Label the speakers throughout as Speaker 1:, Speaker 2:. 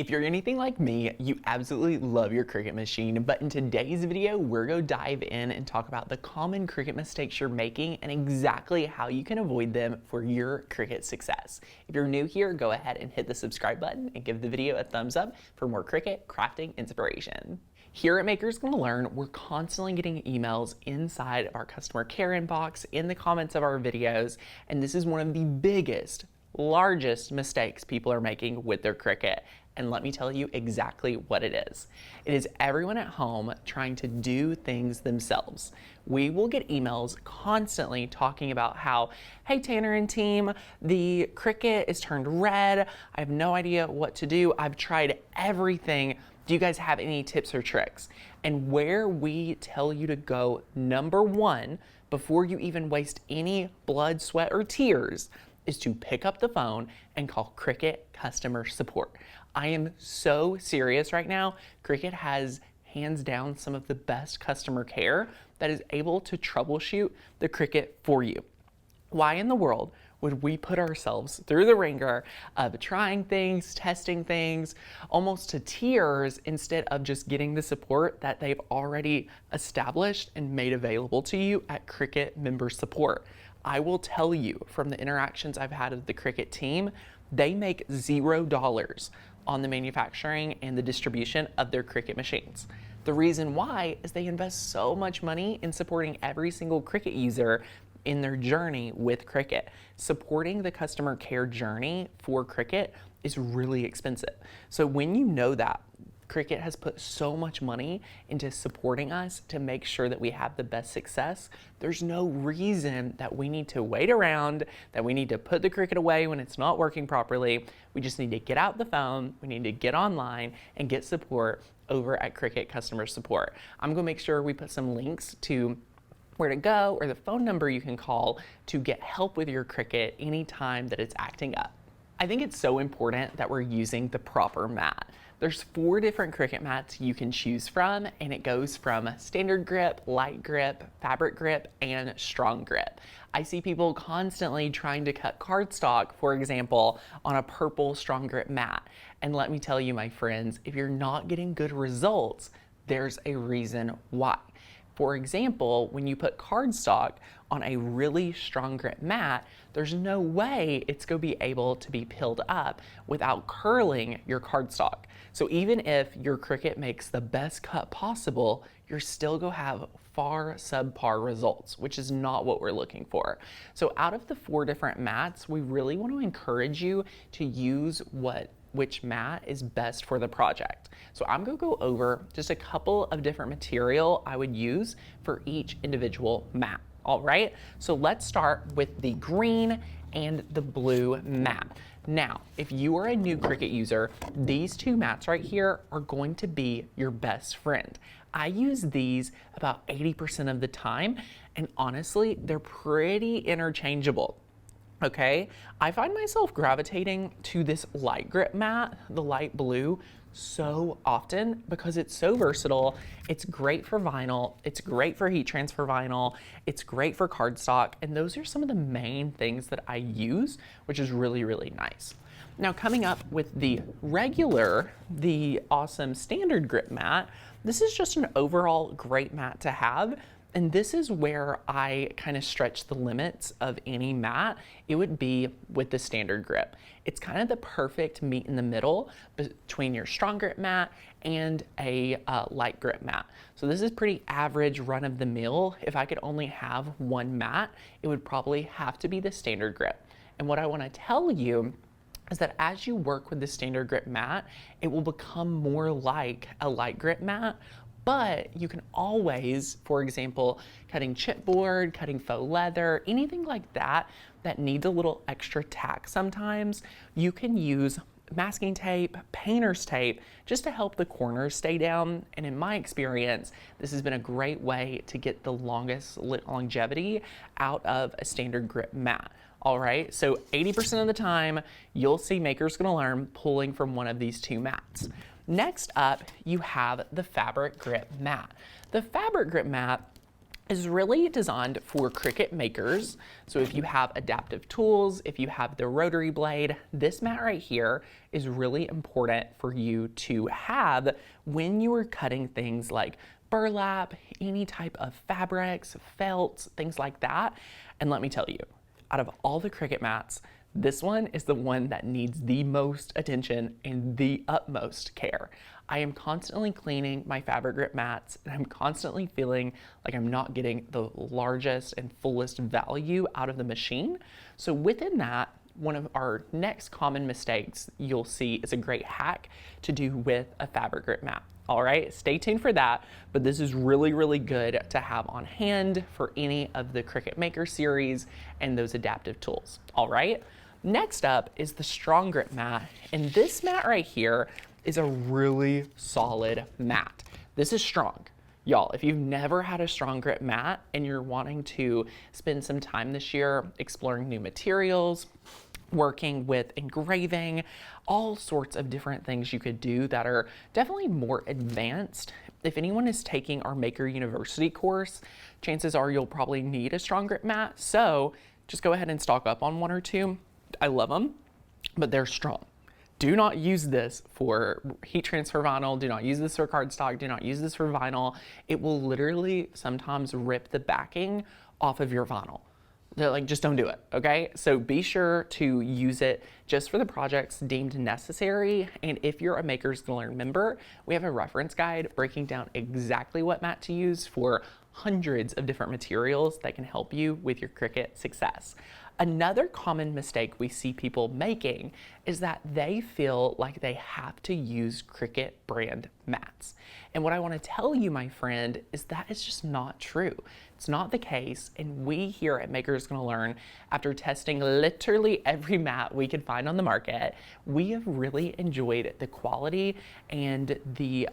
Speaker 1: If you're anything like me, you absolutely love your Cricut machine, but in today's video, we're going to dive in and talk about the common Cricut mistakes you're making and exactly how you can avoid them for your Cricut success. If you're new here, go ahead and hit the subscribe button and give the video a thumbs up for more Cricut crafting inspiration. Here at Makers Gonna Learn, we're constantly getting emails inside of our customer care inbox, in the comments of our videos, and this is one of the biggest, largest mistakes people are making with their Cricut. And let me tell you exactly what it is. It is everyone at home trying to do things themselves. We will get emails constantly talking about how, hey Tanner and team, the Cricut is turned red. I have no idea what to do. I've tried everything. Do you guys have any tips or tricks? And where we tell you to go, number one, before you even waste any blood, sweat, or tears, is to pick up the phone and call Cricut customer support. I am so serious right now. Cricut has hands down some of the best customer care that is able to troubleshoot the Cricut for you. Why in the world would we put ourselves through the ringer of trying things, testing things, almost to tears, instead of just getting the support that they've already established and made available to you at Cricut member support? I will tell you from the interactions I've had with the Cricut team, they make $0 on the manufacturing and the distribution of their Cricut machines. The reason why is they invest so much money in supporting every single Cricut user in their journey with Cricut. Supporting the customer care journey for Cricut is really expensive. So when you know that, Cricut has put so much money into supporting us to make sure that we have the best success. There's no reason that we need to wait around, that we need to put the Cricut away when it's not working properly. We just need to get out the phone, we need to get online and get support over at Cricut customer support. I'm gonna make sure we put some links to where to go or the phone number you can call to get help with your Cricut anytime that it's acting up. I think it's so important that we're using the proper mat. There's 4 different Cricut mats you can choose from, and it goes from standard grip, light grip, fabric grip, and strong grip. I see people constantly trying to cut cardstock, for example, on a purple strong grip mat. And let me tell you, my friends, if you're not getting good results, there's a reason why. For example, when you put cardstock on a really strong grip mat, there's no way it's going to be able to be peeled up without curling your cardstock. So even if your Cricut makes the best cut possible, you're still going to have far subpar results, which is not what we're looking for. So out of the 4 different mats, we really want to encourage you to use which mat is best for the project. So I'm gonna go over just a couple of different material I would use for each individual mat. All right, so let's start with the green and the blue mat. Now, if you are a new Cricut user, these 2 mats right here are going to be your best friend. I use these about 80% of the time, and honestly, they're pretty interchangeable. Okay, I find myself gravitating to this light grip mat, the light blue, so often because it's so versatile. It's great for vinyl, it's great for heat transfer vinyl, it's great for cardstock, and those are some of the main things that I use, which is really, really nice. Now coming up with the awesome standard grip mat, this is just an overall great mat to have. And this is where I kind of stretch the limits of any mat. It would be with the standard grip. It's kind of the perfect meet in the middle between your strong grip mat and a light grip mat. So this is pretty average run of the mill. If I could only have one mat, it would probably have to be the standard grip. And what I want to tell you is that as you work with the standard grip mat, it will become more like a light grip mat. But you can always, for example, cutting chipboard, cutting faux leather, anything like that that needs a little extra tack sometimes, you can use masking tape, painter's tape, just to help the corners stay down. And in my experience, this has been a great way to get the longest longevity out of a standard grip mat. All right, so 80% of the time, you'll see Makers Gonna Learn pulling from one of these 2 mats. Next up, you have the fabric grip mat. The fabric grip mat is really designed for Cricut makers. So if you have adaptive tools, if you have the rotary blade, this mat right here is really important for you to have when you are cutting things like burlap, any type of fabrics, felts, things like that. And let me tell you, out of all the Cricut mats, this one is the one that needs the most attention and the utmost care. I am constantly cleaning my fabric grip mats, and I'm constantly feeling like I'm not getting the largest and fullest value out of the machine. So within that, one of our next common mistakes you'll see is a great hack to do with a fabric grip mat. All right, stay tuned for that, but this is really, really good to have on hand for any of the Cricut Maker series and those adaptive tools. All right, next up is the strong grip mat, and this mat right here is a really solid mat. This is strong. Y'all, if you've never had a strong grip mat and you're wanting to spend some time this year exploring new materials, working with engraving, all sorts of different things you could do that are definitely more advanced. If anyone is taking our Maker University course, chances are you'll probably need a strong grip mat. So just go ahead and stock up on one or two. I love them, but they're strong. Do not use this for heat transfer vinyl. Do not use this for cardstock. Do not use this for vinyl. It will literally sometimes rip the backing off of your vinyl. They're like, just don't do it, okay? So be sure to use it just for the projects deemed necessary. And if you're a Makers to Learn member, we have a reference guide breaking down exactly what mat to use for hundreds of different materials that can help you with your Cricut success. Another common mistake we see people making is that they feel like they have to use Cricut brand mats. And what I want to tell you, my friend, is that is just not true. It's not the case, and we here at Makers Gonna Learn, after testing literally every mat we could find on the market, we have really enjoyed the quality and the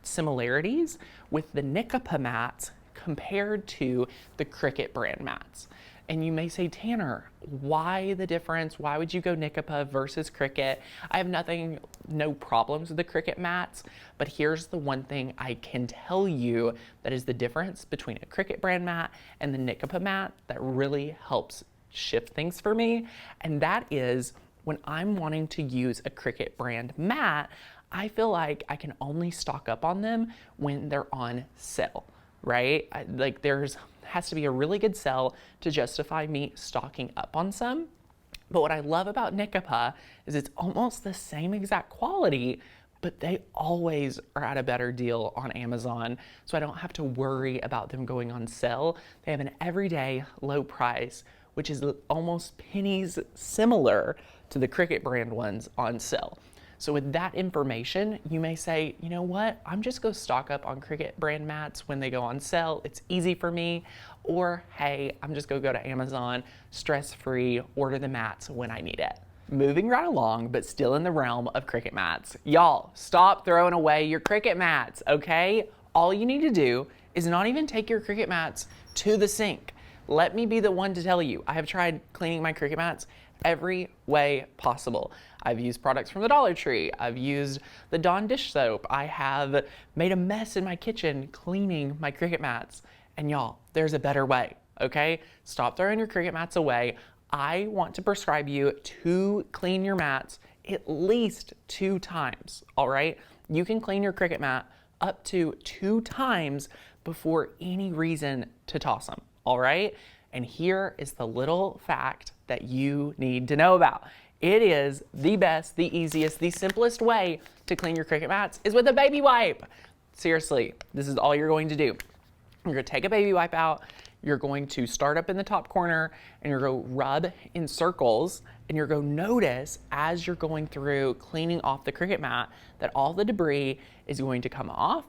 Speaker 1: similarities with the Nikapa mats compared to the Cricut brand mats. And you may say, Tanner, why the difference? Why would you go Nikapa versus Cricut? I have no problems with the Cricut mats, but here's the one thing I can tell you that is the difference between a Cricut brand mat and the Nikapa mat that really helps shift things for me. And that is when I'm wanting to use a Cricut brand mat, I feel like I can only stock up on them when they're on sale, right? Has to be a really good sell to justify me stocking up on some. But what I love about Nikapa is it's almost the same exact quality, but they always are at a better deal on Amazon, so I don't have to worry about them going on sale. They have an everyday low price, which is almost pennies similar to the Cricut brand ones on sale. So with that information, you may say, you know what, I'm just gonna stock up on Cricut brand mats when they go on sale. It's easy for me. Or hey, I'm just gonna go to Amazon, stress-free, order the mats when I need it. Moving right along, but still in the realm of Cricut mats. Y'all, stop throwing away your Cricut mats, okay? All you need to do is not even take your Cricut mats to the sink. Let me be the one to tell you, I have tried cleaning my Cricut mats every way possible. I've used products from the Dollar Tree. I've used the Dawn dish soap. I have made a mess in my kitchen cleaning my Cricut mats. And y'all, there's a better way, okay? Stop throwing your Cricut mats away. I want to prescribe you to clean your mats at least 2 times, all right? You can clean your Cricut mat up to 2 times before any reason to toss them, all right? And here is the little fact that you need to know about. It is the best, the easiest, the simplest way to clean your Cricut mats is with a baby wipe. Seriously, this is all you're going to do. You're gonna take a baby wipe out, you're going to start up in the top corner, and you're gonna rub in circles, and you're gonna notice as you're going through cleaning off the Cricut mat that all the debris is going to come off,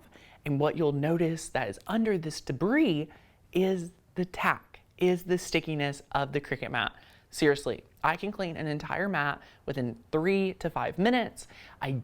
Speaker 1: and what you'll notice that is under this debris is the tack, is the stickiness of the Cricut mat. Seriously, I can clean an entire mat within 3 to 5 minutes. I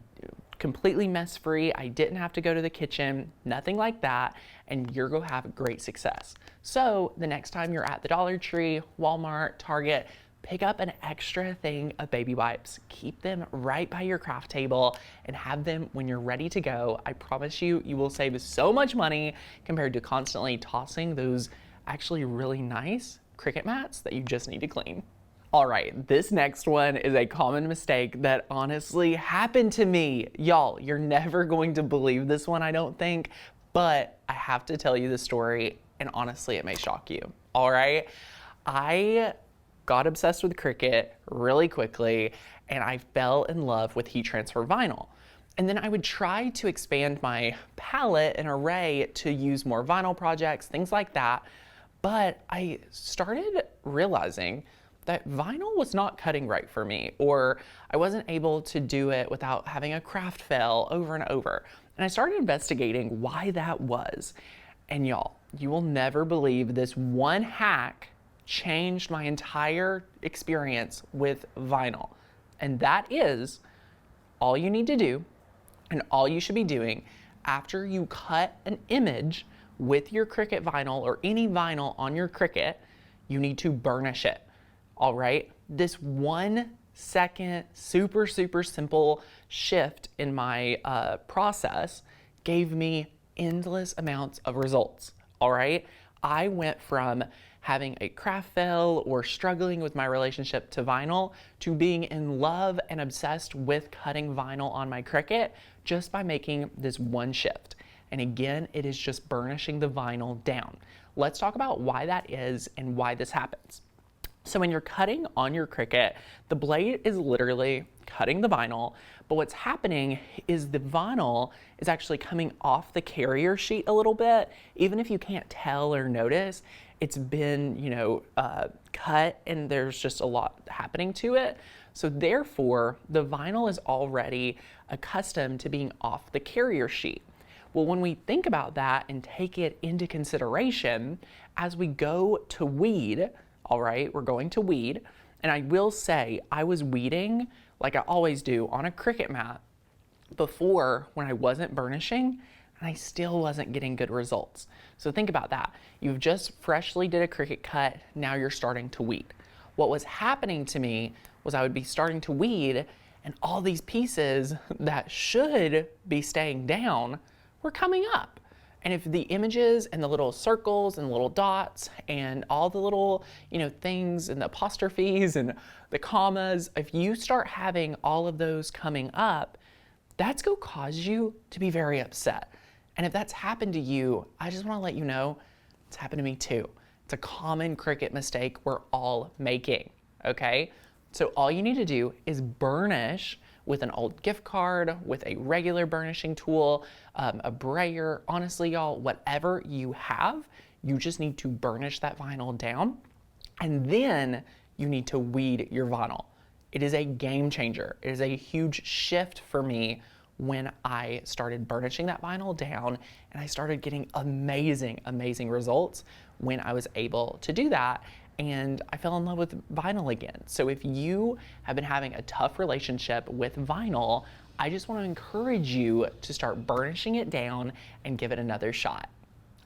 Speaker 1: completely mess-free. I didn't have to go to the kitchen, nothing like that, and you're gonna have great success. So the next time you're at the Dollar Tree, Walmart, Target, pick up an extra thing of baby wipes, keep them right by your craft table, and have them when you're ready to go. I promise you, you will save so much money compared to constantly tossing those actually really nice Cricut mats that you just need to clean. All right, this next one is a common mistake that honestly happened to me. Y'all, you're never going to believe this one, I don't think, but I have to tell you the story, and honestly, it may shock you. All right, I got obsessed with Cricut really quickly, and I fell in love with heat transfer vinyl. And then I would try to expand my palette and array to use more vinyl projects, things like that. But I started realizing that vinyl was not cutting right for me, or I wasn't able to do it without having a craft fail over and over. And I started investigating why that was. And y'all, you will never believe this one hack changed my entire experience with vinyl. And that is all you need to do, and all you should be doing after you cut an image with your Cricut vinyl or any vinyl on your Cricut, you need to burnish it. All right, this 1 second, super simple shift in my process gave me endless amounts of results. All right, I went from having a craft fail or struggling with my relationship to vinyl to being in love and obsessed with cutting vinyl on my Cricut just by making this one shift. And again, it is just burnishing the vinyl down. Let's talk about why that is and why this happens. So when you're cutting on your Cricut, the blade is literally cutting the vinyl, but what's happening is the vinyl is actually coming off the carrier sheet a little bit. Even if you can't tell or notice, it's been, cut and there's just a lot happening to it. So therefore, the vinyl is already accustomed to being off the carrier sheet. Well, when we think about that and take it into consideration, as we go to weed, all right, we're going to weed, and I will say I was weeding like I always do on a Cricut mat before when I wasn't burnishing, and I still wasn't getting good results. So think about that. You've just freshly did a Cricut cut, now you're starting to weed. What was happening to me was I would be starting to weed, and all these pieces that should be staying down were coming up. And if the images and the little circles and little dots and all the little, things and the apostrophes and the commas, if you start having all of those coming up, that's going to cause you to be very upset. And if that's happened to you, I just want to let you know it's happened to me too. It's a common Cricut mistake we're all making, okay? So all you need to do is burnish with an old gift card, with a regular burnishing tool, a brayer. Honestly, y'all, whatever you have, you just need to burnish that vinyl down, and then you need to weed your vinyl. It is a game changer. It is a huge shift for me when I started burnishing that vinyl down, and I started getting amazing results when I was able to do that. And I fell in love with vinyl again. So if you have been having a tough relationship with vinyl, I just want to encourage you to start burnishing it down and give it another shot.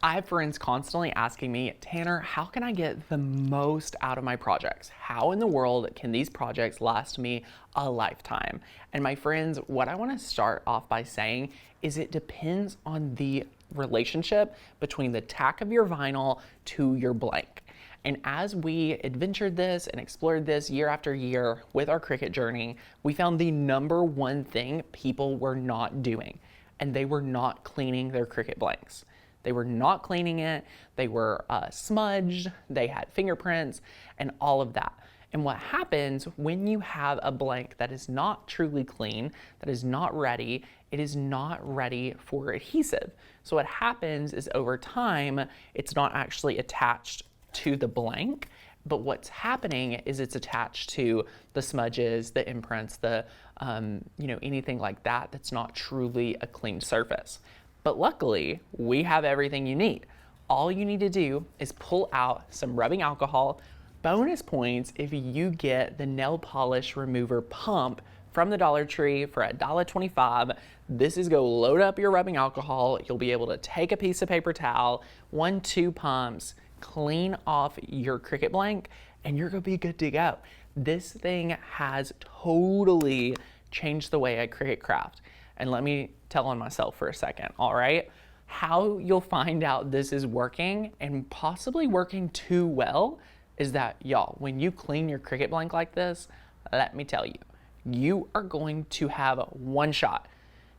Speaker 1: I have friends constantly asking me, Tanner, how can I get the most out of my projects? How in the world can these projects last me a lifetime? And my friends, what I want to start off by saying is it depends on the relationship between the tack of your vinyl to your blank. And as we adventured this and explored this year after year with our Cricut journey, we found the number one thing people were not doing, and they were not cleaning their Cricut blanks. They were not cleaning it, they were smudged, they had fingerprints, and all of that. And what happens when you have a blank that is not truly clean, that is not ready, it is not ready for adhesive. So what happens is over time, it's not actually attached to the blank, but what's happening is it's attached to the smudges, the imprints, the anything like that that's not truly a clean surface. But luckily, we have everything you need. All you need to do is pull out some rubbing alcohol. Bonus points if you get the nail polish remover pump from the Dollar Tree for $1.25. This is go load up your rubbing alcohol. You'll be able to take a piece of paper towel, 1-2 pumps, clean off your Cricut blank, and you're gonna be good to go. This thing has totally changed the way I Cricut craft. And let me tell on myself for a second, all right? How you'll find out this is working and possibly working too well is that, y'all, when you clean your Cricut blank like this, let me tell you, you are going to have one shot.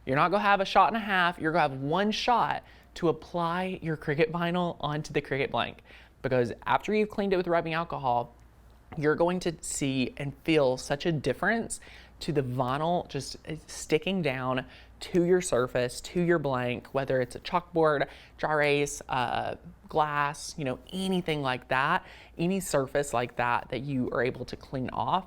Speaker 1: You're not gonna have a shot and a half, you're gonna have one shot to apply your Cricut vinyl onto the Cricut blank. Because after you've cleaned it with rubbing alcohol, you're going to see and feel such a difference to the vinyl just sticking down to your surface, to your blank, whether it's a chalkboard, dry erase, glass, anything like that, any surface like that that you are able to clean off,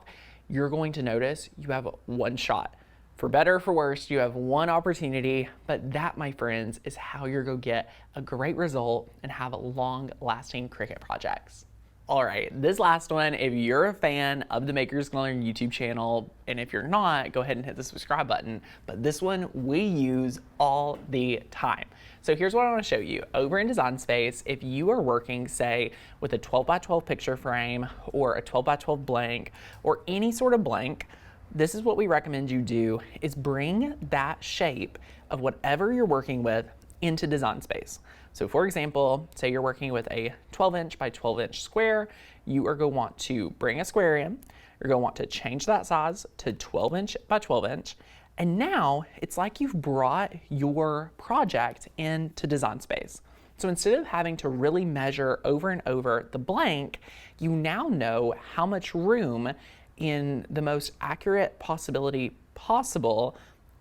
Speaker 1: you're going to notice you have one shot. For better or for worse, you have one opportunity, but that, my friends, is how you're going to get a great result and have long-lasting Cricut projects. All right, this last one, if you're a fan of the Makers Gonna Learn YouTube channel, and if you're not, go ahead and hit the subscribe button, but this one we use all the time. So here's what I wanna show you. Over in Design Space, if you are working, say, with a 12 by 12 picture frame, or a 12 by 12 blank, or any sort of blank, this is what we recommend you do, is bring that shape of whatever you're working with into Design Space. So for example, say you're working with a 12-inch by 12-inch square, you are going to want to bring a square in, you're going to want to change that size to 12-inch by 12-inch, and now it's like you've brought your project into Design Space. So instead of having to really measure over and over the blank, you now know how much room in the most accurate possibility possible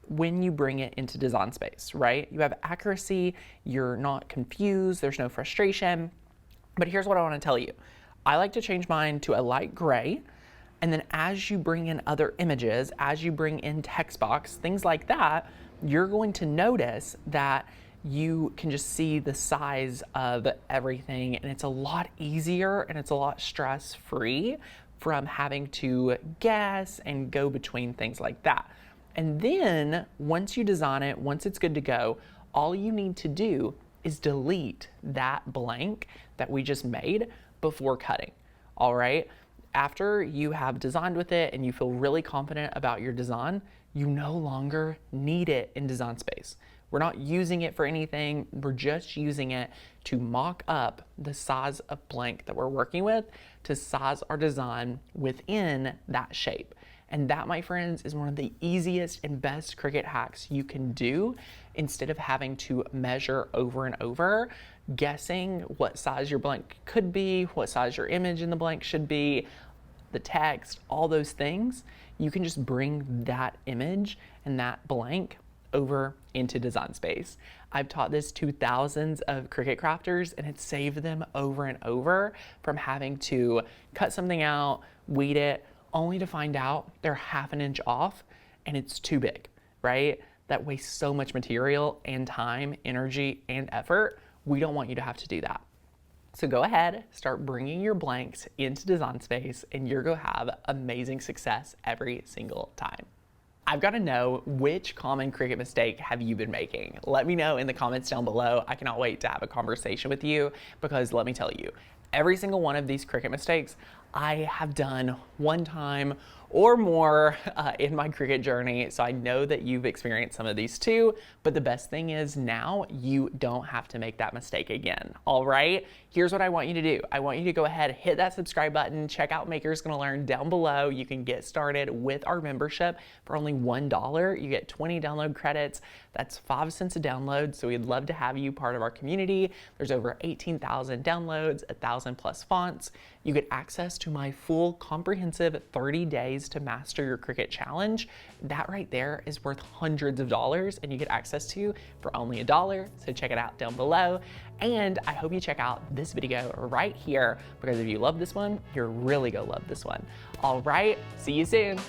Speaker 1: when you bring it into Design Space, right? You have accuracy, you're not confused, there's no frustration. But here's what I want to tell you. I like to change mine to a light gray, and then as you bring in other images, as you bring in text box, things like that, you're going to notice that you can just see the size of everything, and it's a lot easier and it's a lot stress-free from having to guess and go between things like that. And then once you design it, once it's good to go, all you need to do is delete that blank that we just made before cutting, all right? After you have designed with it and you feel really confident about your design, you no longer need it in Design Space. We're not using it for anything, we're just using it to mock up the size of blank that we're working with to size our design within that shape. And that, my friends, is one of the easiest and best Cricut hacks you can do instead of having to measure over and over, guessing what size your blank could be, what size your image in the blank should be, the text, all those things. You can just bring that image and that blank over into Design Space. I've taught this to thousands of Cricut crafters, and it's saved them over and over from having to cut something out, weed it, only to find out they're half an inch off and it's too big, right? That wastes so much material and time, energy, and effort. We don't want you to have to do that. So go ahead, start bringing your blanks into Design Space, and you're gonna have amazing success every single time. I've got to know, which common Cricut mistake have you been making? Let me know in the comments down below. I cannot wait to have a conversation with you, because let me tell you, every single one of these Cricut mistakes I have done one time or more in my Cricut journey. So I know that you've experienced some of these too, but the best thing is now you don't have to make that mistake again. All right, here's what I want you to do. I want you to go ahead, hit that subscribe button, check out Makers Gonna Learn down below. You can get started with our membership for only $1. You get 20 download credits. That's 5 cents a download. So we'd love to have you part of our community. There's over 18,000 downloads, 1,000 plus fonts. You get access to my full comprehensive 30 days to master your Cricut challenge. That right there is worth hundreds of dollars, and you get access to for only $1. So check it out down below. And I hope you check out this video right here, because if you love this one, you're really gonna love this one. All right, see you soon.